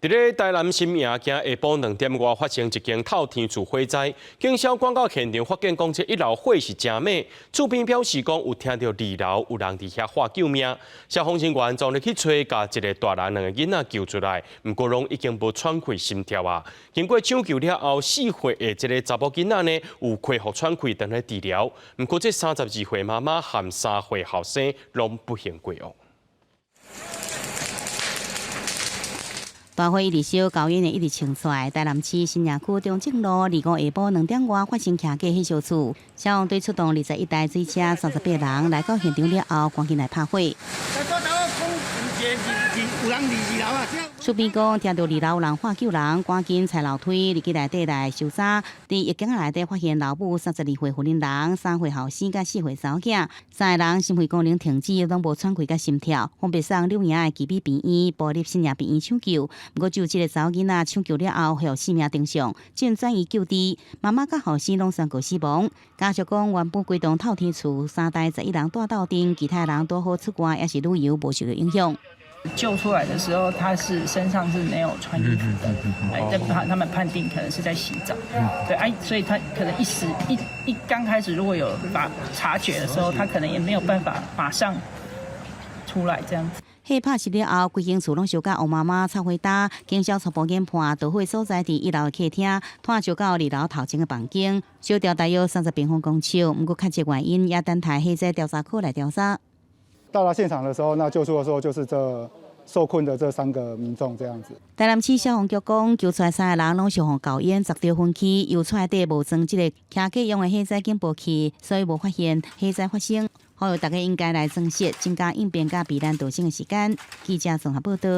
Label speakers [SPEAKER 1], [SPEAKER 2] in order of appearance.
[SPEAKER 1] 伫咧台南新营，今下晡2点外发生一件透天厝火灾，警消赶到现场，发现讲这一楼火是真猛。厝边表示讲有听到2楼有人伫遐喊救命，消防人员总入去找，甲一个大人2个囡仔救出来，不过拢已经无喘气心跳啊。经过抢救了后，4岁的这个查某囡仔呢有恢复喘气，等咧治疗。不过这32岁妈妈和3岁后生拢不幸过哦。
[SPEAKER 2] 大火一直烧，高烟的一直冲出来。台南市新营区中正路25下晡2点外发生徛过火烧厝，消防队出动21台水车，38人来到现场了后，赶紧来拍火。厝边讲听到2楼有人喊救人，赶紧踩楼梯入去内底来收查。伫一间内底发现老母32岁妇人人、3岁后生甲4岁查某囝，3个人心肺功能停止，拢无喘气甲心跳，分别送柳营的基比病院、步入新营病院抢救。不过就这个查某囡仔抢救了后，还有性命征象，正转移救治。妈妈甲后生拢宣告死亡。家属讲，原本规栋透天厝3台11人住斗阵，其他人都好出关，也是旅游无受到影响。
[SPEAKER 3] 救出来的时候，他是身上是没有穿衣服的，他们判定可能是在洗澡，对，所以他可能一刚开始如果有察觉的时候，他可能也没有办法马上出来这样子。
[SPEAKER 2] 火拍熄了后，规间厝拢烧甲乌麻麻、臭火焦。警消初步研判，导火所在伫1楼的客厅，拖烧到2楼头前的房间，烧掉大约30平方公尺。不过确切原因也等待火灾调查科来调查。
[SPEAKER 4] 到了现场的时候，那救出的时候就是这受困的这3个民众这样子。
[SPEAKER 2] 台南市消防局讲，救出来3个人拢是互高烟10条分期，油出内底无装这个徛过用的火灾警报器，所以无发现火灾发生。呼吁大家应该来珍惜增加应变甲避难逃生的时间。记者综合报道。